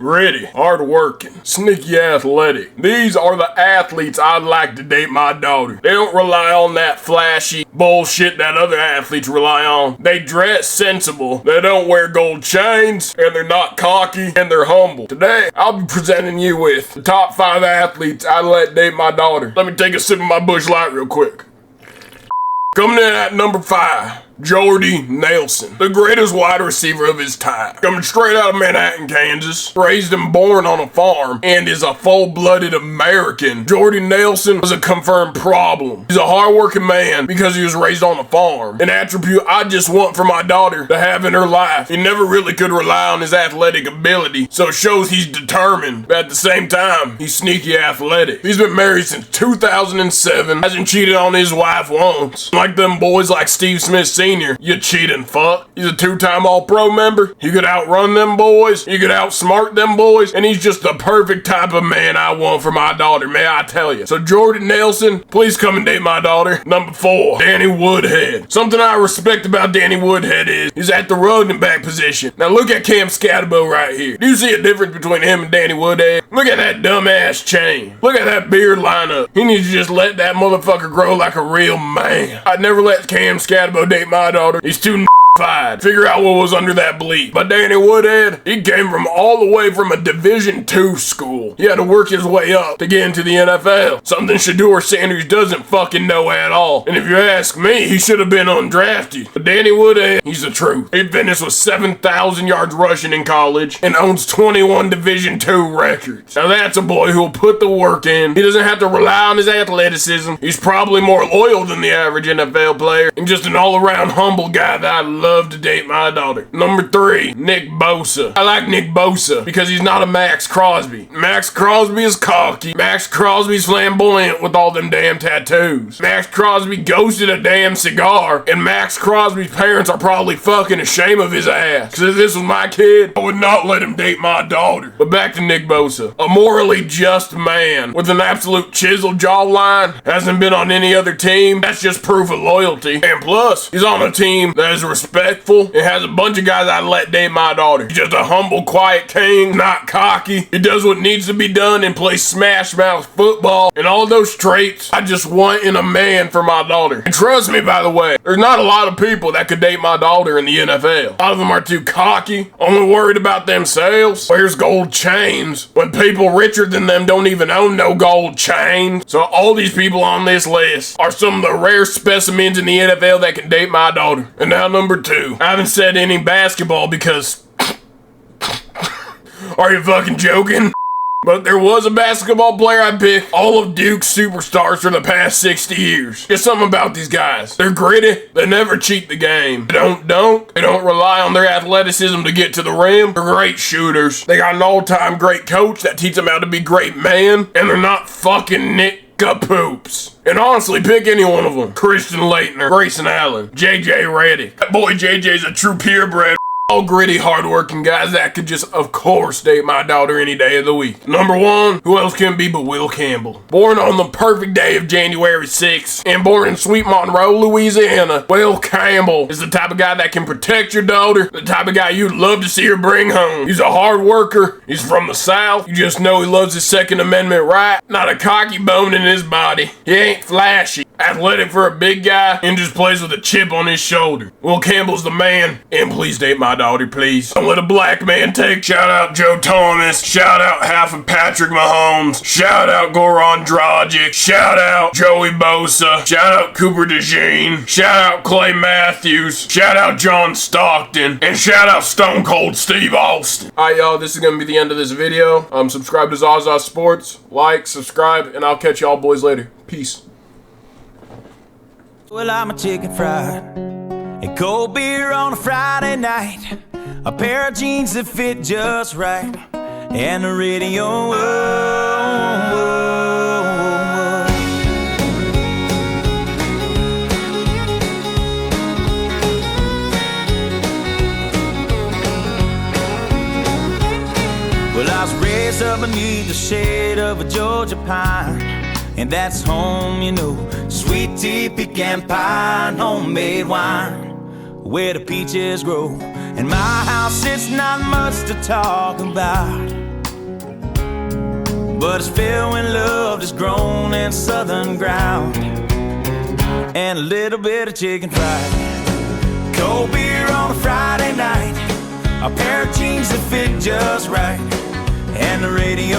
gritty, hard-working, sneaky athletic. These are the athletes I'd like to date my daughter. They don't rely on that flashy bullshit that other athletes rely on. They dress sensible, they don't wear gold chains, and they're not cocky, and they're humble. Today, I'll be presenting you with the top 5 athletes I'd let date my daughter. Let me take a sip of my Busch Light real quick. Coming in at number 5. Jordy Nelson, the greatest wide receiver of his time. Coming straight out of Manhattan, Kansas, raised and born on a farm, and is a full-blooded American. Jordy Nelson was a confirmed problem. He's a hard-working man because he was raised on a farm, an attribute I just want for my daughter to have in her life. He never really could rely on his athletic ability, so it shows he's determined, but at the same time, he's sneaky athletic. He's been married since 2007, hasn't cheated on his wife once. Like them boys like Steve Smith Sr., you cheating fuck. He's a 2-time All-Pro member. He could outrun them boys. He could outsmart them boys. And he's just the perfect type of man I want for my daughter, may I tell you. So Jordan Nelson, please come and date my daughter. Number 4, Danny Woodhead. Something I respect about Danny Woodhead is he's at the running back position. Now look at Cam Scatterbo right here. Do you see a difference between him and Danny Woodhead? Look at that dumbass chain. Look at that beard lineup. He needs to just let that motherfucker grow like a real man. I'd never let Cam Scatterbo date my daughter. He's too fied. Figure out what was under that bleep. But Danny Woodhead, he came from all the way from a Division II school. He had to work his way up to get into the NFL. Something Shedeur Sanders doesn't fucking know at all. And if you ask me, he should have been undrafted. But Danny Woodhead, he's the truth. He finished with 7,000 yards rushing in college and owns 21 Division II records. Now that's a boy who'll put the work in. He doesn't have to rely on his athleticism. He's probably more loyal than the average NFL player and just an all-around humble guy that I love to date my daughter. Number 3, Nick Bosa. I like Nick Bosa because he's not a Max Crosby. Max Crosby is cocky. Max Crosby's flamboyant with all them damn tattoos. Max Crosby ghosted a damn cigar, and Max Crosby's parents are probably fucking ashamed of his ass. Because if this was my kid, I would not let him date my daughter. But back to Nick Bosa. A morally just man with an absolute chiseled jawline. Hasn't been on any other team. That's just proof of loyalty. And plus, he's on a team that is respectful. It has a bunch of guys I'd let date my daughter. He's just a humble, quiet king, not cocky. He does what needs to be done and plays smash mouth football. And all those traits I just want in a man for my daughter. And trust me, by the way, there's not a lot of people that could date my daughter in the NFL. A lot of them are too cocky, only worried about themselves. Wears gold chains when people richer than them don't even own no gold chains. So all these people on this list are some of the rare specimens in the NFL that can date my daughter. And now number 2. I haven't said any basketball because... Are you fucking joking? But there was a basketball player I picked all of Duke's superstars for the past 60 years. Just something about these guys. They're gritty. They never cheat the game. They don't dunk. They don't rely on their athleticism to get to the rim. They're great shooters. They got an all-time great coach that teaches them how to be great men. And they're not fucking nick-a-poops. And honestly, pick any one of them. Christian Laettner, Grayson Allen, J.J. Redick. That boy J.J.'s a true purebred. All gritty, hard-working guys that could just, of course, date my daughter any day of the week. Number 1, who else can be but Will Campbell? Born on the perfect day of January 6th, and born in sweet Monroe, Louisiana, Will Campbell is the type of guy that can protect your daughter, the type of guy you'd love to see her bring home. He's a hard worker, he's from the South, you just know he loves his Second Amendment right, not a cocky bone in his body. He ain't flashy, athletic for a big guy, and just plays with a chip on his shoulder. Will Campbell's the man, and please date my daughter, please. Don't let a black man take. Shout out Joe Thomas. Shout out half of Patrick Mahomes. Shout out Goran Dragic. Shout out Joey Bosa. Shout out Cooper DeJean. Shout out Clay Matthews. Shout out John Stockton. And shout out Stone Cold Steve Austin. Alright, y'all, this is gonna be the end of this video. Subscribe to Zaza Sports. Like, subscribe, and I'll catch y'all boys later. Peace. Well, I'm a chicken fried and cold beer on a Friday night, a pair of jeans that fit just right, and the radio. Well, I was raised up beneath the shade of a Georgia pine, and that's home, you know. Sweet tea, pecan pie, and homemade wine, where the peaches grow. In my house, it's not much to talk about. but it's filled when love is grown in southern ground. And a little bit of chicken fried, cold beer on a Friday night, a pair of jeans that fit just right, and the radio